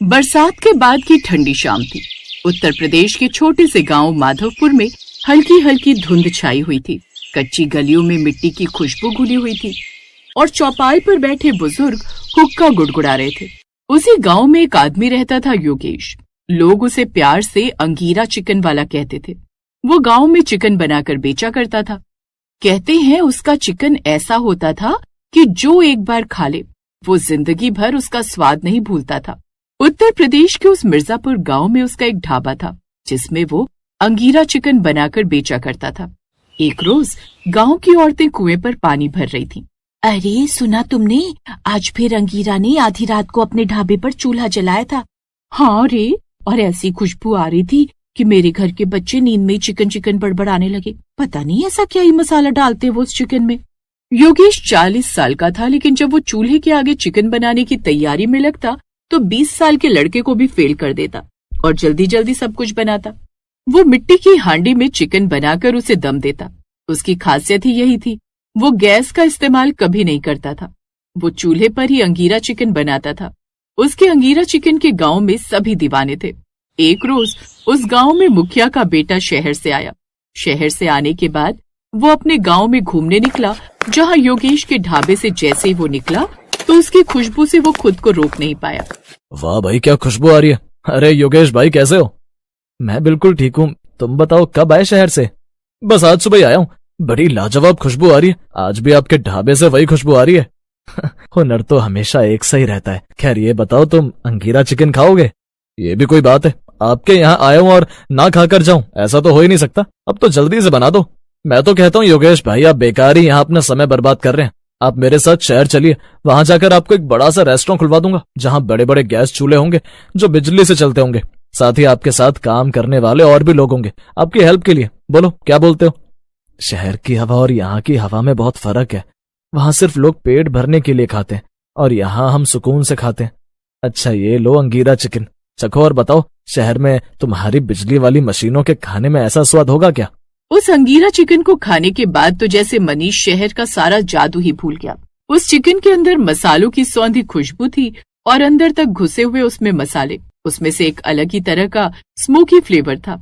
बरसात के बाद की ठंडी शाम थी। उत्तर प्रदेश के छोटे से गांव माधवपुर में हल्की हल्की धुंध छाई हुई थी। कच्ची गलियों में मिट्टी की खुशबू घुली हुई थी और चौपाल पर बैठे बुजुर्ग हुक्का गुड़गुड़ा रहे थे। उसी गांव में एक आदमी रहता था, योगेश। लोग उसे प्यार से अंगीरा चिकन वाला कहते थे। वो गांव में चिकन बनाकर बेचा करता था। कहते हैं उसका चिकन ऐसा होता था कि जो एक बार खा ले वो जिंदगी भर उसका स्वाद नहीं भूलता था। उत्तर प्रदेश के उस मिर्जापुर गांव में उसका एक ढाबा था जिसमें वो अंगीरा चिकन बनाकर बेचा करता था। एक रोज गांव की औरतें कुएं पर पानी भर रही थीं। अरे सुना तुमने, आज फिर अंगीरा ने आधी रात को अपने ढाबे पर चूल्हा जलाया था। हाँ रे, और ऐसी खुशबू आ रही थी कि मेरे घर के बच्चे नींद में चिकन चिकन बड़बड़ाने लगे। पता नहीं ऐसा क्या ही मसाला डालते वो उस चिकन में। योगेश 40 साल का था, लेकिन जब वो चूल्हे के आगे चिकन बनाने की तैयारी में लगता तो 20 साल के लड़के को भी फेल कर देता और जल्दी जल्दी सब कुछ बनाता। वो मिट्टी की हांडी में चिकन बनाकर उसे दम देता। उसकी खासियत ही यही थी। वो गैस का इस्तेमाल कभी नहीं करता था। वो चूल्हे पर ही अंगीरा चिकन बनाता था। उसके अंगीरा चिकन के गांव में सभी दीवाने थे। एक रोज उस गांव में मुखिया का बेटा शहर से आया। शहर से आने के बाद वो अपने गांव में घूमने निकला। जहां योगेश के ढाबे से जैसे ही वो निकला तो उसकी खुशबू से वो खुद को रोक नहीं पाया। वाह भाई, क्या खुशबू आ रही है। अरे योगेश भाई, कैसे हो? मैं बिल्कुल ठीक हूँ। तुम बताओ, कब आए शहर से? बस आज सुबह ही आया हूँ। बड़ी लाजवाब खुशबू आ रही है। आज भी आपके ढाबे से वही खुशबू आ रही है। हुनर तो हमेशा एक सा ही रहता है। खैर ये बताओ, तुम अंगीरा चिकन खाओगे? ये भी कोई बात है? आपके यहाँ आया हूँ और ना खाकर जाऊं, ऐसा तो हो ही नहीं सकता। अब तो जल्दी से बना दो। मैं तो कहता हूँ योगेश भाई, आप बेकार ही यहाँ अपना समय बर्बाद कर रहे हैं। आप मेरे साथ शहर चलिए, वहां जाकर आपको एक बड़ा सा रेस्टोरेंट खुलवा दूंगा जहां बड़े बड़े गैस चूल्हे होंगे जो बिजली से चलते होंगे। साथ ही आपके साथ काम करने वाले और भी लोग होंगे आपकी हेल्प के लिए। बोलो क्या बोलते हो? शहर की हवा और यहाँ की हवा में बहुत फर्क है। वहां सिर्फ लोग पेट भरने के लिए खाते हैं और यहाँ हम सुकून से खाते हैं। अच्छा ये लो अंगीरा चिकन, चखो और बताओ, शहर में तुम्हारी बिजली वाली मशीनों के खाने में ऐसा स्वाद होगा क्या? उस अंगीरा चिकन को खाने के बाद तो जैसे मनीष शहर का सारा जादू ही भूल गया। उस चिकन के अंदर मसालों की सौंधी खुशबू थी और अंदर तक घुसे हुए उसमें मसाले। उसमें से एक अलग ही तरह का स्मोकी फ्लेवर था।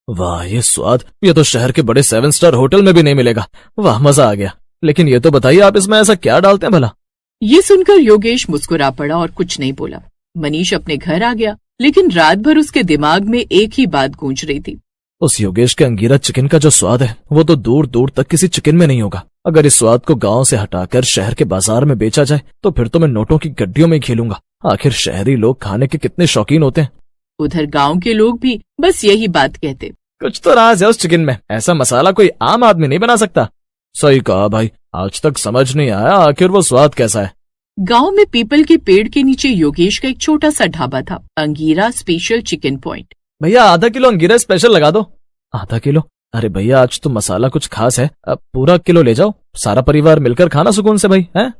वाह ये स्वाद, ये तो शहर के बड़े 7 स्टार होटल में भी नहीं मिलेगा। वाह मजा आ गया। लेकिन ये तो बताइए, आप इसमें ऐसा क्या डालते हैं भला? ये सुनकर योगेश मुस्कुरा पड़ा और कुछ नहीं बोला। मनीष अपने घर आ गया, लेकिन रात भर उसके दिमाग में एक ही बात गूंज रही थी। उस योगेश के अंगीरा चिकन का जो स्वाद है वो तो दूर दूर तक किसी चिकन में नहीं होगा। अगर इस स्वाद को गांव से हटाकर शहर के बाजार में बेचा जाए तो फिर तो मैं नोटों की गड्डियों में खेलूंगा। आखिर शहरी लोग खाने के कितने शौकीन होते हैं। उधर गांव के लोग भी बस यही बात कहते। कुछ तो राज है उस चिकन में, ऐसा मसाला कोई आम आदमी नहीं बना सकता। सही कहा भाई, आज तक समझ नहीं आया आखिर वो स्वाद कैसा है। गांव में पीपल के पेड़ के नीचे योगेश का एक छोटा सा ढाबा था, अंगीरा स्पेशल चिकन पॉइंट। भैया आधा किलो अंगीरा स्पेशल लगा दो। आधा किलो? अरे भैया आज तो मसाला कुछ खास है, अब पूरा किलो ले जाओ। सारा परिवार मिलकर खाना सुकून से भाई, हैं?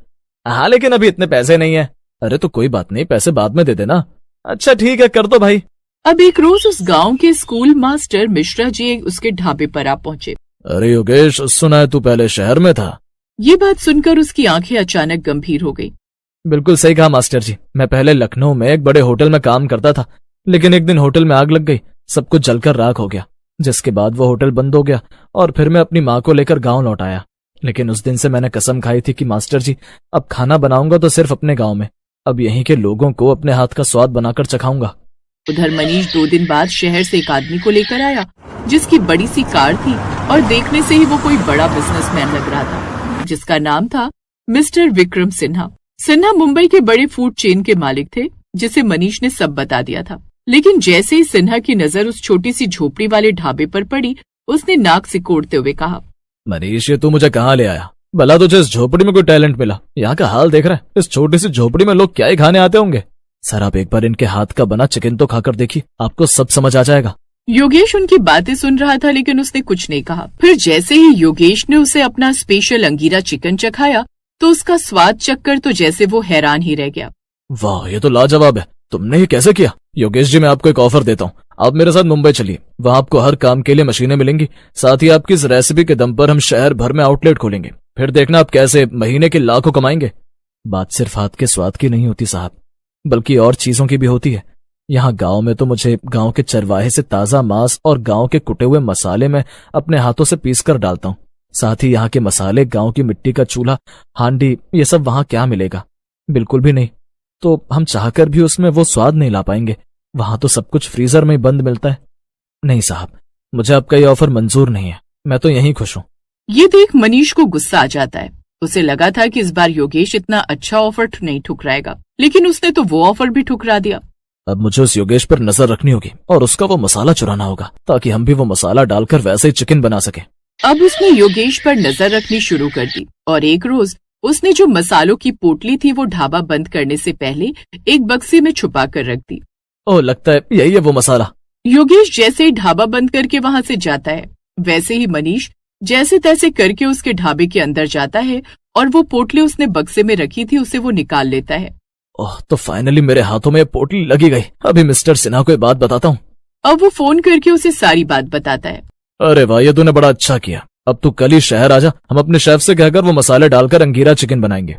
हाँ लेकिन अभी इतने पैसे नहीं है। अरे तो कोई बात नहीं, पैसे बाद में दे देना। अच्छा ठीक है, कर दो भाई। अब एक रोज उस गांव के स्कूल मास्टर मिश्रा जी उसके ढाबे पर आ पहुंचे। अरे योगेश, सुना है तू पहले शहर में था? ये बात सुनकर उसकी आंखें अचानक गंभीर हो गई। बिल्कुल सही कहा मास्टर जी, मैं पहले लखनऊ में एक बड़े होटल में काम करता था, लेकिन एक दिन होटल में आग लग गई, सब कुछ जलकर राख हो गया। जिसके बाद वो होटल बंद हो गया और फिर मैं अपनी माँ को लेकर गांव लौट आया। लेकिन उस दिन से मैंने कसम खाई थी कि मास्टर जी अब खाना बनाऊंगा तो सिर्फ अपने गांव में। अब यहीं के लोगों को अपने हाथ का स्वाद बनाकर चखाऊंगा। उधर मनीष 2 दिन बाद शहर से एक आदमी को लेकर आया जिसकी बड़ी सी कार थी और देखने से ही वो कोई बड़ा बिजनेसमैन लग रहा था, जिसका नाम था मिस्टर विक्रम सिन्हा। सिन्हा मुंबई के बड़े फूड चेन के मालिक थे, जिसे मनीष ने सब बता दिया था। लेकिन जैसे ही सिन्हा की नजर उस छोटी सी झोपड़ी वाले ढाबे पर पड़ी, उसने नाक सिकोड़ते हुए कहा, मनीष ये तू मुझे कहाँ ले आया? भला तुझे इस झोपड़ी में कोई टैलेंट मिला? यहाँ का हाल देख रहा है, इस छोटी सी झोपड़ी में लोग क्या ही खाने आते होंगे। सर आप एक बार इनके हाथ का बना चिकन तो खाकर देखिए, आपको सब समझ आ जाएगा। योगेश उनकी बातें सुन रहा था, लेकिन उसने कुछ नहीं कहा। फिर जैसे ही योगेश ने उसे अपना स्पेशल अंगीरा चिकन चखाया तो उसका स्वाद चखकर तो जैसे वो हैरान ही रह गया। वाह ये तो लाजवाब है, तुमने ये कैसे किया? योगेश जी मैं आपको एक ऑफर देता हूँ, आप मेरे साथ मुंबई चलिए, वहाँ आपको हर काम के लिए मशीनें मिलेंगी। साथ ही आपकी इस रेसिपी के दम पर हम शहर भर में आउटलेट खोलेंगे, फिर देखना आप कैसे महीने के लाखों कमाएंगे। बात सिर्फ हाथ के स्वाद की नहीं होती साहब, बल्कि और चीजों की भी होती है। यहाँ गांव में तो मुझे गांव के चरवाहे से ताजा मांस और गांव के कुटे हुए मसाले मैं अपने हाथों से पीस कर डालता हूँ। साथ ही यहाँ के मसाले, गांव की मिट्टी का चूल्हा, हांडी, ये सब वहां क्या मिलेगा? बिल्कुल भी नहीं। तो हम चाहकर भी उसमें वो स्वाद नहीं ला पाएंगे। वहां तो सब कुछ फ्रीजर में ही बंद मिलता है। नहीं साहब, मुझे आपका ये ऑफर मंजूर नहीं है। मैं तो यहीं खुश हूँ। ये देख मनीष को गुस्सा आ जाता है। उसे लगा था कि इस बार योगेश इतना अच्छा ऑफर नहीं ठुकराएगा, लेकिन उसने तो वो ऑफर भी ठुकरा दिया। अब मुझे उस योगेश पर नजर रखनी होगी और उसका वो मसाला चुराना होगा, ताकि हम भी वो मसाला डालकर वैसे ही चिकन बना सके। अब उसने योगेश पर नजर रखनी शुरू कर दी और एक रोज उसने जो मसालों की पोटली थी वो ढाबा बंद करने से पहले एक बक्से में छुपा कर रख दी। ओह, लगता है यही है वो मसाला। योगेश जैसे ही ढाबा बंद करके वहां से जाता है, वैसे ही मनीष जैसे तैसे करके उसके ढाबे के अंदर जाता है और वो पोटली उसने बक्से में रखी थी उसे वो निकाल लेता है। ओह, तो फाइनली मेरे हाथों में पोटली लगी गई। अभी मिस्टर सिन्हा को ये बात बताता हूँ। अब वो फोन करके उसे सारी बात बताता है। अरे वाह, ये तूने बड़ा अच्छा किया। अब तू कल ही शहर आजा, हम अपने शेफ से कहकर वो मसाले डालकर अंगीरा चिकन बनाएंगे।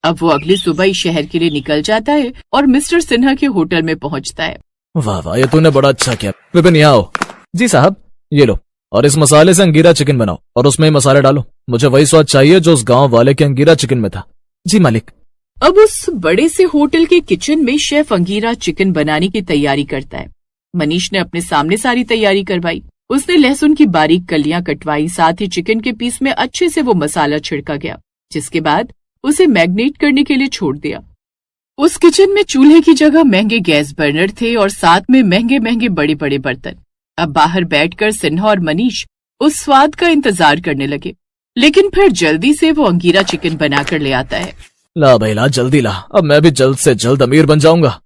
अब वो अगली सुबह ही शहर के लिए निकल जाता है और मिस्टर सिन्हा के होटल में पहुंचता है। वाह वाह, ये तूने बड़ा अच्छा किया। विपिन, यहाँ आओ। जी साहब, ये लो, और इस मसाले से अंगीरा चिकन बनाओ और उसमें ही मसाले डालो। मुझे वही स्वाद चाहिए जो उस गांव वाले के अंगीरा चिकन में था। जी मालिक। अब उस बड़े से होटल के किचन में शेफ अंगीरा चिकन बनाने की तैयारी करता है। मनीष ने अपने सामने सारी तैयारी करवाई। उसने लहसुन की बारीक कलियां कटवाई, साथ ही चिकन के पीस में अच्छे से वो मसाला छिड़का गया, जिसके बाद उसे मैग्नेट करने के लिए छोड़ दिया। उस किचन में चूल्हे की जगह महंगे गैस बर्नर थे और साथ में महंगे महंगे बड़े बड़े बर्तन। अब बाहर बैठकर सिन्हा और मनीष उस स्वाद का इंतजार करने लगे, लेकिन फिर जल्दी से वो अंगीरा चिकन बनाकर ले आता है। ला भाई ला, जल्दी ला, अब मैं भी जल्द से जल्द अमीर बन जाऊंगा।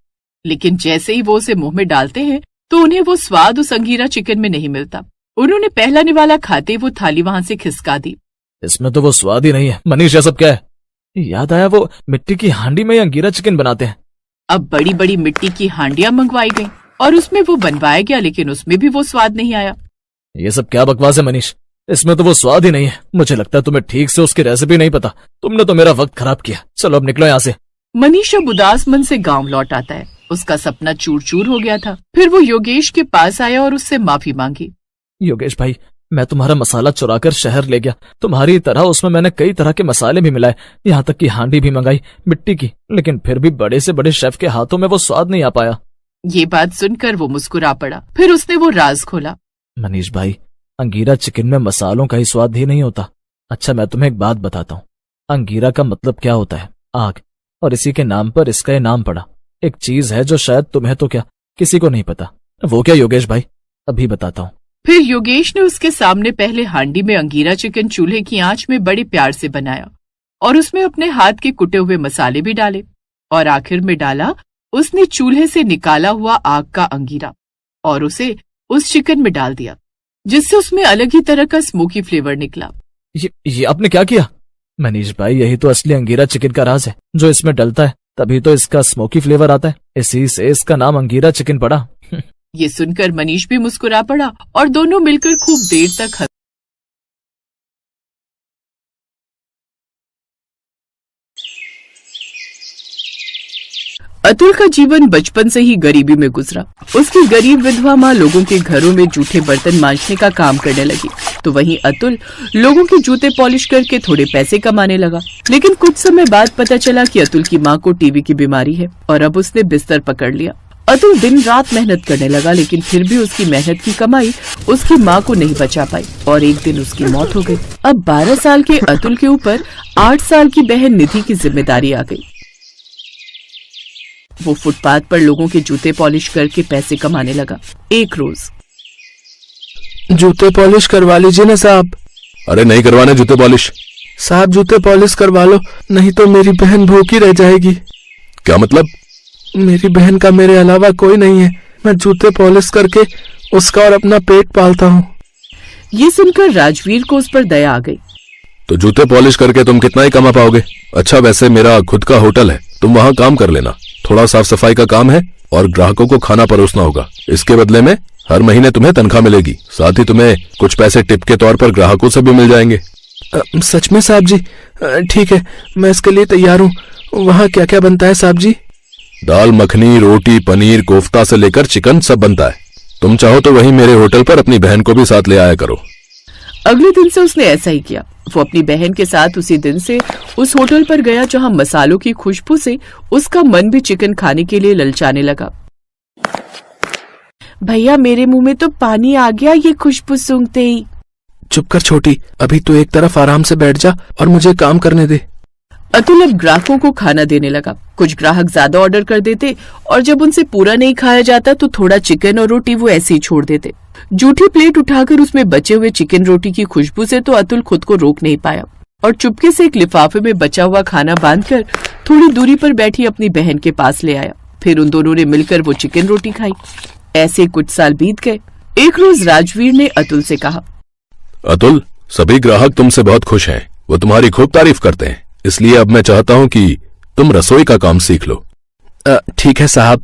लेकिन जैसे ही वो उसे मुंह में डालते हैं तो उन्हें वो स्वाद उस अंगीरा चिकन में नहीं मिलता। उन्होंने पहला निवाला खाते वो थाली वहां से खिसका दी। इसमें तो वो स्वाद ही नहीं है। मनीष, ये सब क्या है? याद आया, वो मिट्टी की हांडी में ही अंगीरा चिकन बनाते हैं। अब बड़ी बड़ी मिट्टी की हांडियां मंगवाई गईं और उसमें वो बनवाया गया, लेकिन उसमें भी वो स्वाद नहीं आया। ये सब क्या बकवास है मनीष? इसमें तो वो स्वाद ही नहीं है। मुझे लगता है तुम्हें ठीक से उसकी रेसिपी नहीं पता। तुमने तो मेरा वक्त खराब किया। चलो अब निकलो यहाँ से। मनीष अब उदास मन से गांव लौट आता है। उसका सपना चूर चूर हो गया था। फिर वो योगेश के पास आया और उससे माफी मांगी। योगेश भाई, मैं तुम्हारा मसाला चुराकर शहर ले गया। तुम्हारी तरह उसमें मैंने कई तरह के मसाले भी मिलाए, यहाँ तक कि हांडी भी मंगाई मिट्टी की, लेकिन फिर भी बड़े से बड़े शेफ के हाथों में वो स्वाद नहीं आ पाया। ये बात सुनकर वो मुस्कुरा पड़ा। फिर उसने वो राज खोला। मनीष भाई, अंगीरा चिकन में मसालों का ही स्वाद ही नहीं होता। अच्छा, मैं तुम्हें एक बात बताता हूँ। अंगीरा का मतलब क्या होता है? आग। और इसी के नाम पर इसका ये नाम पड़ा। एक चीज है जो शायद तुम्हें तो क्या किसी को नहीं पता। वो क्या योगेश भाई? अभी बताता हूँ। फिर योगेश ने उसके सामने पहले हांडी में अंगीरा चिकन चूल्हे की आंच में बड़े प्यार से बनाया और उसमें अपने हाथ के कुटे हुए मसाले भी डाले और आखिर में डाला उसने चूल्हे से निकाला हुआ आग का अंगीरा और उसे उस चिकन में डाल दिया, जिससे उसमें अलग ही तरह का स्मोकी फ्लेवर निकला। ये आपने क्या किया? मनीष भाई, यही तो असली अंगीरा चिकन का राज है, जो इसमें डलता है तभी तो इसका स्मोकी फ्लेवर आता है। इसी से इसका नाम अंगीरा चिकन पड़ा। ये सुनकर मनीष भी मुस्कुरा पड़ा और दोनों मिलकर खूब देर तक हंसे। अतुल का जीवन बचपन से ही गरीबी में गुजरा। उसकी गरीब विधवा माँ लोगों के घरों में जूठे बर्तन मांजने का काम करने लगी, तो वहीं अतुल लोगों के जूते पॉलिश करके थोड़े पैसे कमाने लगा। लेकिन कुछ समय बाद पता चला कि अतुल की माँ को टीबी की बीमारी है और अब उसने बिस्तर पकड़ लिया। अतुल दिन रात मेहनत करने लगा, लेकिन फिर भी उसकी मेहनत की कमाई उसकी माँ को नहीं बचा पाई और एक दिन उसकी मौत हो गई। अब 12 साल के अतुल के ऊपर 8 साल की बहन निधि की जिम्मेदारी आ गई। वो फुटपाथ पर लोगों के जूते पॉलिश करके पैसे कमाने लगा। एक रोज, जूते पॉलिश करवा लीजिए ना साहब। अरे नहीं करवाने जूते पॉलिश। साहब जूते पॉलिश करवा लो, नहीं तो मेरी बहन भूखी रह जाएगी। क्या मतलब? मेरी बहन का मेरे अलावा कोई नहीं है। मैं जूते पॉलिश करके उसका और अपना पेट पालता हूँ। ये सुनकर राजवीर को उस पर दया आ गई। तो जूते पॉलिश करके तुम कितना ही कमा पाओगे? अच्छा, वैसे मेरा खुद का होटल है, तुम वहाँ काम कर लेना। थोड़ा साफ सफाई का काम है और ग्राहकों को खाना परोसना होगा। इसके बदले में हर महीने तुम्हें तनख्वाह मिलेगी, साथ ही तुम्हें कुछ पैसे टिप के तौर पर ग्राहकों से भी मिल जाएंगे। सच में साहब जी? ठीक है, मैं इसके लिए तैयार हूँ। वहाँ क्या क्या बनता है साहब जी? दाल मखनी, रोटी, पनीर, कोफ्ता से लेकर चिकन सब बनता है। तुम चाहो तो वहीं मेरे होटल पर अपनी बहन को भी साथ ले आया करो। अगले दिन से उसने ऐसा ही किया। वो अपनी बहन के साथ उसी दिन से उस होटल पर गया जहां मसालों की खुशबू से उसका मन भी चिकन खाने के लिए ललचाने लगा। भैया मेरे मुंह में तो पानी आ गया ये खुशबू सूंघते ही। चुप कर छोटी, अभी तू एक तरफ आराम से बैठ जा और मुझे काम करने दे। अतुल अब ग्राहकों को खाना देने लगा। कुछ ग्राहक ज्यादा ऑर्डर कर देते और जब उनसे पूरा नहीं खाया जाता तो थोड़ा चिकन और रोटी वो ऐसे ही छोड़ देते। जूठी प्लेट उठाकर उसमें बचे हुए चिकन रोटी की खुशबू से तो अतुल खुद को रोक नहीं पाया और चुपके से एक लिफाफे में बचा हुआ खाना बांधकर थोड़ी दूरी पर बैठी अपनी बहन के पास ले आया। फिर उन दोनों ने मिलकर वो चिकन रोटी खाई। ऐसे कुछ साल बीत गए। एक रोज राजवीर ने अतुल से कहा, अतुल, सभी ग्राहक तुमसे बहुत खुश हैं। वो तुम्हारी खूब तारीफ करते हैं। इसलिए अब मैं चाहता हूँ कि तुम रसोई का काम सीख लो। ठीक है साहब।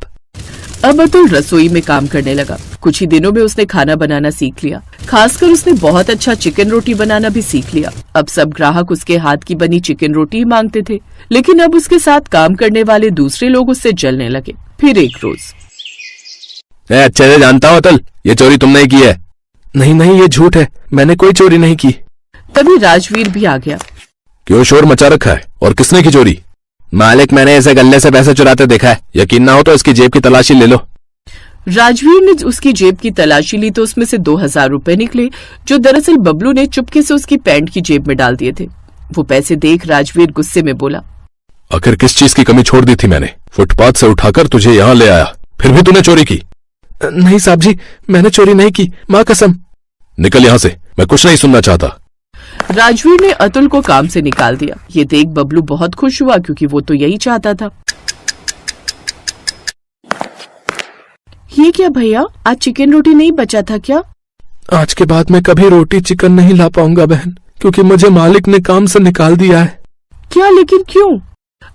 अब अतुल रसोई में काम करने लगा। कुछ ही दिनों में उसने खाना बनाना सीख लिया। खासकर उसने बहुत अच्छा चिकन रोटी बनाना भी सीख लिया। अब सब ग्राहक उसके हाथ की बनी चिकन रोटी ही मांगते थे। लेकिन अब उसके साथ काम करने वाले दूसरे लोग उससे जलने लगे। फिर एक रोज, मैं अच्छे से जानता हूँ अतुल, ये चोरी तुमने ही की है। नहीं नहीं, ये झूठ है, मैंने कोई चोरी नहीं की। तभी राजवीर भी आ गया। क्यों शोर मचा रखा है और किसने की चोरी? मालिक, मैंने इसे गल्ले से पैसे चुराते देखा है। यकीन ना हो तो इसकी जेब की तलाशी ले लो। राजवीर ने उसकी जेब की तलाशी ली तो उसमें से 2000 रुपए निकले, जो दरअसल बबलू ने चुपके से उसकी पैंट की जेब में डाल दिए थे। वो पैसे देख राजवीर गुस्से में बोला, आखिर किस चीज की कमी छोड़ दी थी मैंने? फुटपाथ से उठाकर तुझे यहाँ ले आया, फिर भी तूने चोरी की। नहीं साहब जी, मैंने चोरी नहीं की, माँ कसम। निकल यहाँ से, मैं कुछ नहीं सुनना चाहता। राजवीर ने अतुल को काम से निकाल दिया। ये देख बबलू बहुत खुश हुआ क्योंकि वो तो यही चाहता था। ये क्या भैया, आज चिकन रोटी नहीं बचा था क्या? आज के बाद मैं कभी रोटी चिकन नहीं ला पाऊंगा बहन, क्योंकि मुझे मालिक ने काम से निकाल दिया है। क्या, लेकिन क्यों?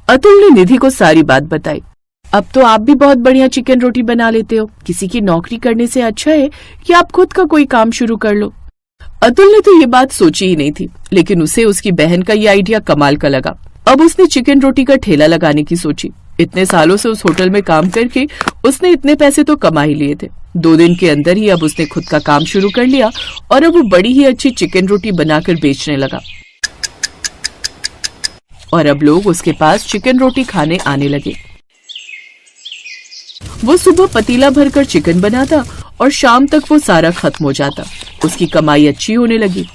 अतुल ने निधि को सारी बात बताई। अब तो आप भी बहुत बढ़िया चिकन रोटी बना लेते हो। किसी की नौकरी करने से अच्छा है कि आप खुद का कोई काम शुरू कर लो। अतुल ने तो ये बात सोची ही नहीं थी, लेकिन उसे उसकी बहन का ये आइडिया कमाल का लगा। अब उसने चिकन रोटी का ठेला लगाने की सोची। इतने सालों से उस होटल में काम करके उसने इतने पैसे तो कमा ही लिए थे। 2 दिन के अंदर ही अब उसने खुद का काम शुरू कर लिया और अब वो बड़ी ही अच्छी चिकन रोटी बनाकर बेचने लगा और अब लोग उसके पास चिकन रोटी खाने आने लगे। वो सुबह पतीला भरकर चिकन बनाता और शाम तक वो सारा खत्म हो जाता। उसकी कमाई अच्छी होने लगी।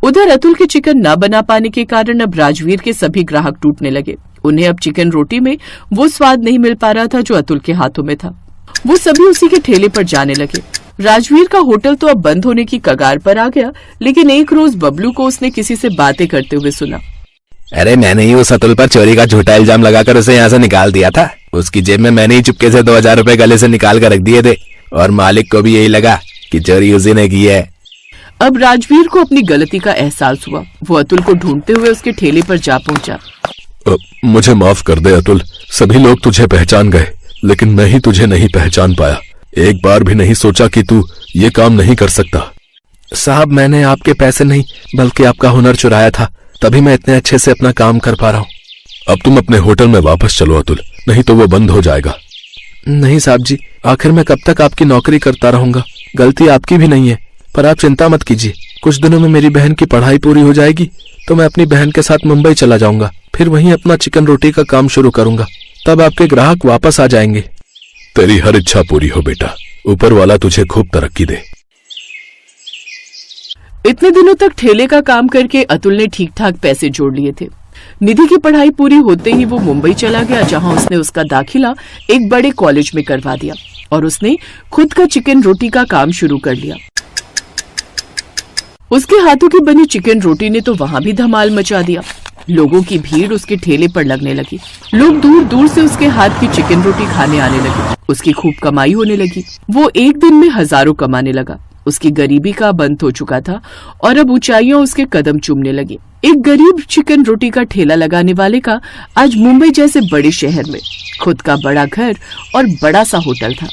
उधर अतुल के चिकन न बना पाने के कारण अब राजवीर के सभी ग्राहक टूटने लगे। उन्हें अब चिकन रोटी में वो स्वाद नहीं मिल पा रहा था जो अतुल के हाथों में था। वो सभी उसी के ठेले पर जाने लगे। राजवीर का होटल तो अब बंद होने की कगार पर आ गया, लेकिन एक रोज बबलू को उसने किसी से बातें करते हुए सुना। अरे, मैंने ही उस अतुल पर चोरी का झूठा इल्जाम लगाकर उसे यहाँ से निकाल दिया था। उसकी जेब में मैंने ही चुपके से 2000 रुपए गले से निकाल कर रख दिए थे और मालिक को भी यही लगा कि चोरी उसी ने की है। अब राजवीर को अपनी गलती का एहसास हुआ। वो अतुल को ढूंढते हुए उसके ठेले पर जा पहुंचा। मुझे माफ कर दे अतुल, सभी लोग तुझे पहचान गए, लेकिन मैं ही तुझे नहीं पहचान पाया। एक बार भी नहीं सोचा कि तू ये काम नहीं कर सकता। साहब, मैंने आपके पैसे नहीं बल्कि आपका हुनर चुराया था, तभी मैं इतने अच्छे से अपना काम कर पा रहा हूँ। अब तुम अपने होटल में वापस चलो अतुल, नहीं तो वो बंद हो जाएगा। नहीं साहब जी, आखिर मैं कब तक आपकी नौकरी करता रहूंगा? गलती आपकी भी नहीं है, पर आप चिंता मत कीजिए। कुछ दिनों में मेरी बहन की पढ़ाई पूरी हो जाएगी तो मैं अपनी बहन के साथ मुंबई चला जाऊंगा। फिर वहीं अपना चिकन रोटी का काम शुरू करूंगा। तब आपके ग्राहक वापस आ जाएंगे। तेरी हर इच्छा पूरी हो बेटा, ऊपर वाला तुझे खूब तरक्की दे। इतने दिनों तक ठेले का काम करके अतुल ने ठीक ठाक पैसे जोड़ लिए थे। निधि की पढ़ाई पूरी होते ही वो मुंबई चला गया, जहां उसने उसका दाखिला एक बड़े कॉलेज में करवा दिया और उसने खुद का चिकन रोटी का काम शुरू कर लिया। उसके हाथों की बनी चिकन रोटी ने तो वहां भी धमाल मचा दिया। लोगों की भीड़ उसके ठेले पर लगने लगी। लोग दूर दूर से उसके हाथ की चिकन रोटी खाने आने लगे। उसकी खूब कमाई होने लगी। वो एक दिन में हजारों कमाने लगा। उसकी गरीबी का अंत हो चुका था और अब ऊंचाइयों उसके कदम चूमने लगी। एक गरीब चिकन रोटी का ठेला लगाने वाले का आज मुंबई जैसे बड़े शहर में खुद का बड़ा घर और बड़ा सा होटल था।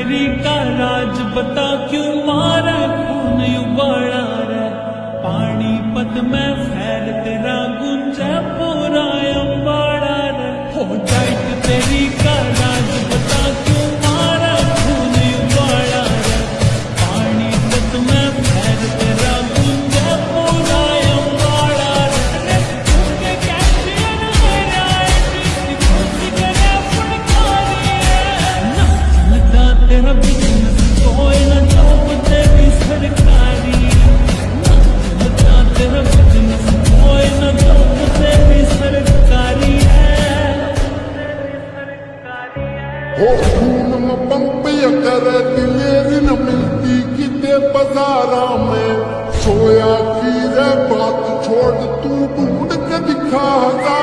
तेरी का राज बता क्यों मारा खून उबाला रे पानीपत में फैल तेरा गुंजा पूरा अम्बाड़ा रे हो जाए तेरी का राज बता क्यों मारा खून उबाला रे पानीपत में फैल तेरा गुंजा पूरा अम्बाड़ा रे तुमके कैसे मेरा तेरा बिजनेस कोई न जॉब तेरी सरकारी तेरा बिजनेस कोई न जॉब तेरी सरकारी है हो खून में पंपिया करे दिलेरी न मिलती किते बाजारा में सोया की रे बात छोड़ तू ढूंढ के दिखा हजार